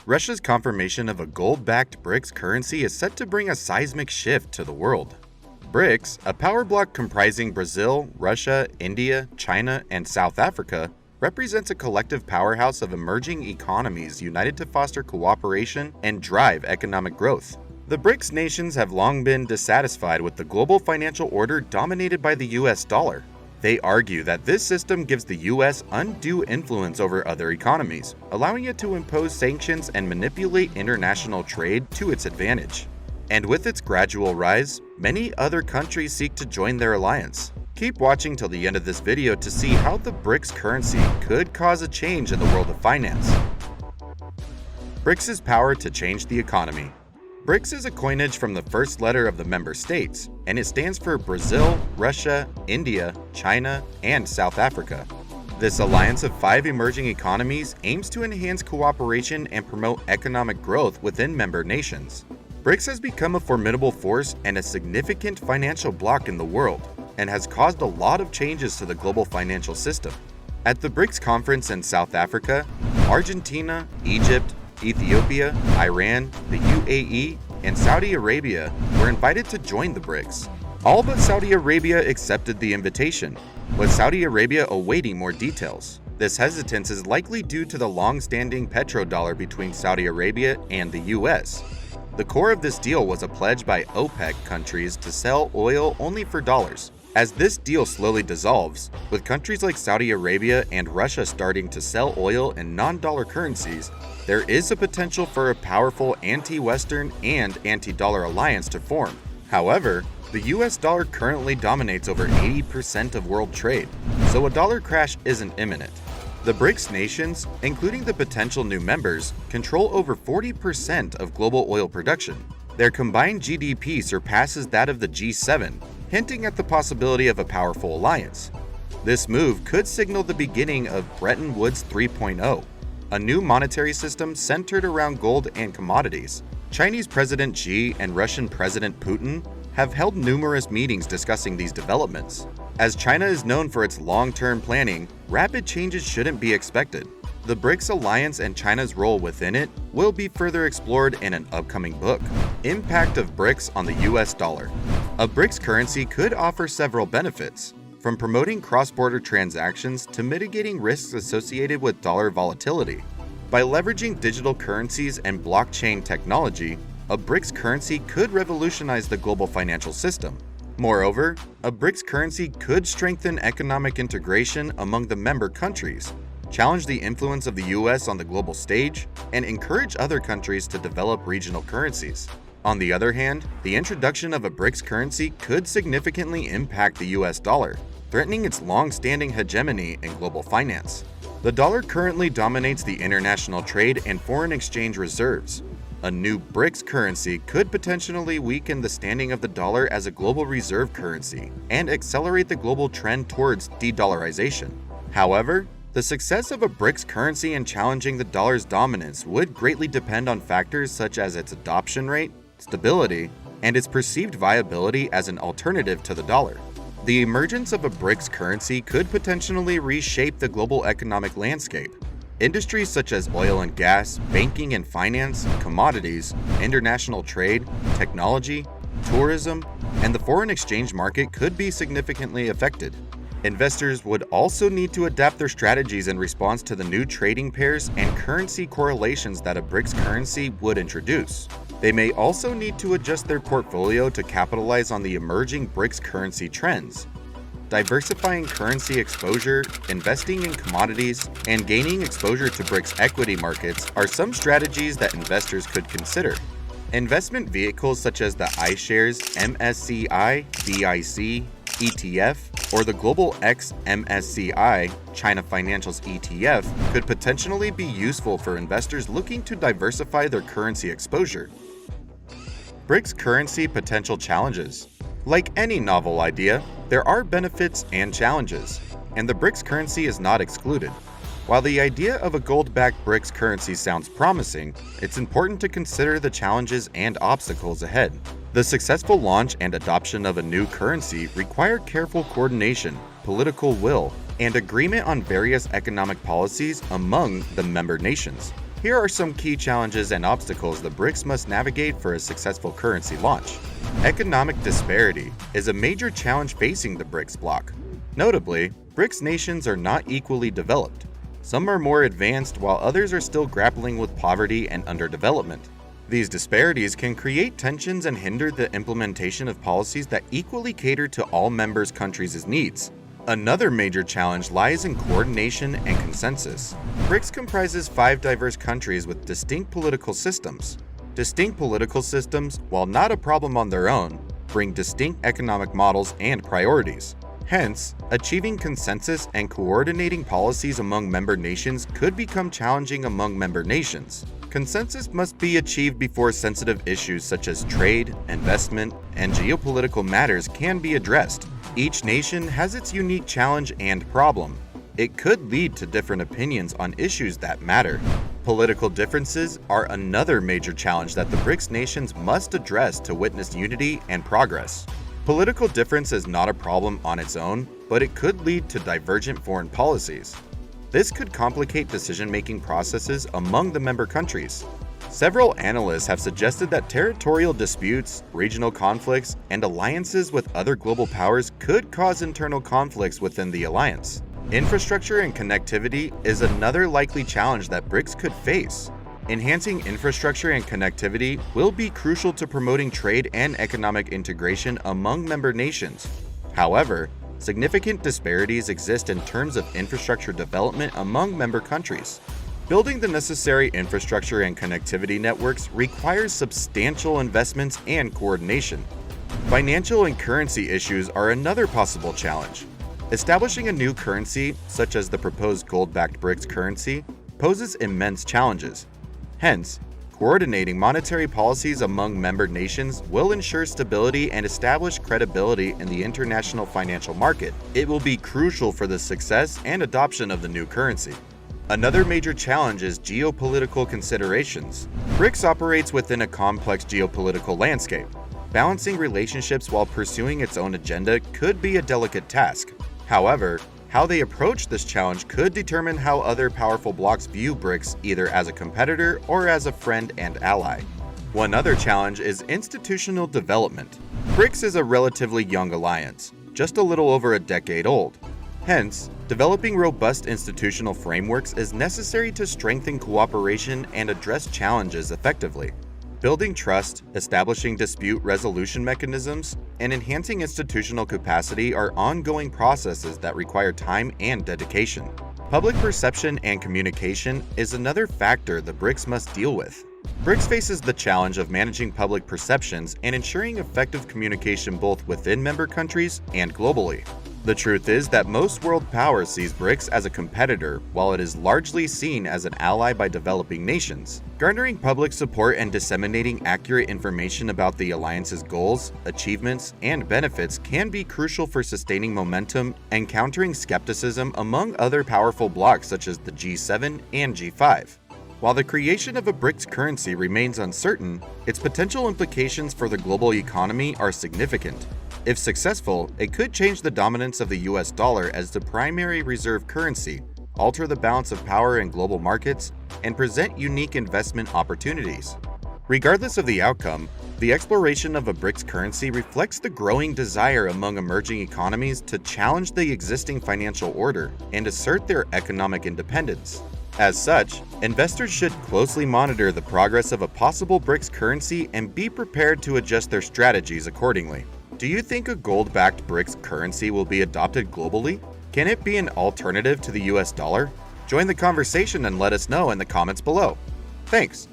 Russia's confirmation of a gold-backed BRICS currency is set to bring a seismic shift to the world. BRICS, a power bloc comprising Brazil, Russia, India, China, and South Africa, represents a collective powerhouse of emerging economies united to foster cooperation and drive economic growth. The BRICS nations have long been dissatisfied with the global financial order dominated by the US dollar. They argue that this system gives the US undue influence over other economies, allowing it to impose sanctions and manipulate international trade to its advantage. And with its gradual rise, many other countries seek to join their alliance. Keep watching till the end of this video to see how the BRICS currency could cause a change in the world of finance. BRICS' power to change the economy. BRICS is a coinage from the first letter of the member states, and it stands for Brazil, Russia, India, China, and South Africa. This alliance of 5 emerging economies aims to enhance cooperation and promote economic growth within member nations. BRICS has become a formidable force and a significant financial bloc in the world, and has caused a lot of changes to the global financial system. At the BRICS conference in South Africa, Argentina, Egypt, Ethiopia, Iran, the UAE, and Saudi Arabia were invited to join the BRICS. All but Saudi Arabia accepted the invitation, with Saudi Arabia awaiting more details. This hesitance is likely due to the long-standing petrodollar between Saudi Arabia and the US. The core of this deal was a pledge by OPEC countries to sell oil only for dollars. As this deal slowly dissolves, with countries like Saudi Arabia and Russia starting to sell oil in non-dollar currencies, there is a potential for a powerful anti-Western and anti-dollar alliance to form. However, the US dollar currently dominates over 80% of world trade, so a dollar crash isn't imminent. The BRICS nations, including the potential new members, control over 40% of global oil production. Their combined GDP surpasses that of the G7, hinting at the possibility of a powerful alliance. This move could signal the beginning of Bretton Woods 3.0, a new monetary system centered around gold and commodities. Chinese President Xi and Russian President Putin have held numerous meetings discussing these developments. As China is known for its long-term planning, rapid changes shouldn't be expected. The BRICS alliance and China's role within it will be further explored in an upcoming book. Impact of BRICS on the US dollar. A BRICS currency could offer several benefits, from promoting cross-border transactions to mitigating risks associated with dollar volatility. By leveraging digital currencies and blockchain technology, a BRICS currency could revolutionize the global financial system. Moreover, a BRICS currency could strengthen economic integration among the member countries, challenge the influence of the US on the global stage, and encourage other countries to develop regional currencies. On the other hand, the introduction of a BRICS currency could significantly impact the US dollar, threatening its long-standing hegemony in global finance. The dollar currently dominates the international trade and foreign exchange reserves. A new BRICS currency could potentially weaken the standing of the dollar as a global reserve currency and accelerate the global trend towards de-dollarization. However, the success of a BRICS currency in challenging the dollar's dominance would greatly depend on factors such as its adoption rate, stability, and its perceived viability as an alternative to the dollar. The emergence of a BRICS currency could potentially reshape the global economic landscape. Industries such as oil and gas, banking and finance, commodities, international trade, technology, tourism, and the foreign exchange market could be significantly affected. Investors would also need to adapt their strategies in response to the new trading pairs and currency correlations that a BRICS currency would introduce. They may also need to adjust their portfolio to capitalize on the emerging BRICS currency trends. Diversifying currency exposure, investing in commodities, and gaining exposure to BRICS equity markets are some strategies that investors could consider. Investment vehicles such as the iShares MSCI BIC ETF or the Global X MSCI China Financials ETF could potentially be useful for investors looking to diversify their currency exposure. BRICS currency potential challenges. Like any novel idea, there are benefits and challenges, and the BRICS currency is not excluded. While the idea of a gold-backed BRICS currency sounds promising, it's important to consider the challenges and obstacles ahead. The successful launch and adoption of a new currency require careful coordination, political will, and agreement on various economic policies among the member nations. Here are some key challenges and obstacles the BRICS must navigate for a successful currency launch. Economic disparity is a major challenge facing the BRICS bloc. Notably, BRICS nations are not equally developed. Some are more advanced while others are still grappling with poverty and underdevelopment. These disparities can create tensions and hinder the implementation of policies that equally cater to all members' countries' needs. Another major challenge lies in coordination and consensus. BRICS comprises 5 diverse countries with distinct political systems. Distinct political systems, while not a problem on their own, bring distinct economic models and priorities. Hence, achieving consensus and coordinating policies among member nations could become challenging among member nations. Consensus must be achieved before sensitive issues such as trade, investment, and geopolitical matters can be addressed. Each nation has its unique challenge and problem. It could lead to different opinions on issues that matter. Political differences are another major challenge that the BRICS nations must address to witness unity and progress. Political difference is not a problem on its own, but it could lead to divergent foreign policies. This could complicate decision-making processes among the member countries. Several analysts have suggested that territorial disputes, regional conflicts, and alliances with other global powers could cause internal conflicts within the alliance. Infrastructure and connectivity is another likely challenge that BRICS could face. Enhancing infrastructure and connectivity will be crucial to promoting trade and economic integration among member nations. However, significant disparities exist in terms of infrastructure development among member countries. Building the necessary infrastructure and connectivity networks requires substantial investments and coordination. Financial and currency issues are another possible challenge. Establishing a new currency, such as the proposed gold-backed BRICS currency, poses immense challenges. Hence, coordinating monetary policies among member nations will ensure stability and establish credibility in the international financial market. It will be crucial for the success and adoption of the new currency. Another major challenge is geopolitical considerations. BRICS operates within a complex geopolitical landscape. Balancing relationships while pursuing its own agenda could be a delicate task. However, how they approach this challenge could determine how other powerful blocs view BRICS either as a competitor or as a friend and ally. One other challenge is institutional development. BRICS is a relatively young alliance, just a little over a decade old. Hence, developing robust institutional frameworks is necessary to strengthen cooperation and address challenges effectively. Building trust, establishing dispute resolution mechanisms, and enhancing institutional capacity are ongoing processes that require time and dedication. Public perception and communication is another factor the BRICS must deal with. BRICS faces the challenge of managing public perceptions and ensuring effective communication both within member countries and globally. The truth is that most world powers sees BRICS as a competitor, while it is largely seen as an ally by developing nations. Garnering public support and disseminating accurate information about the alliance's goals, achievements, and benefits can be crucial for sustaining momentum and countering skepticism among other powerful blocs such as the G7 and G5. While the creation of a BRICS currency remains uncertain, its potential implications for the global economy are significant. If successful, it could change the dominance of the US dollar as the primary reserve currency, alter the balance of power in global markets, and present unique investment opportunities. Regardless of the outcome, the exploration of a BRICS currency reflects the growing desire among emerging economies to challenge the existing financial order and assert their economic independence. As such, investors should closely monitor the progress of a possible BRICS currency and be prepared to adjust their strategies accordingly. Do you think a gold-backed BRICS currency will be adopted globally? Can it be an alternative to the US dollar? Join the conversation and let us know in the comments below. Thanks!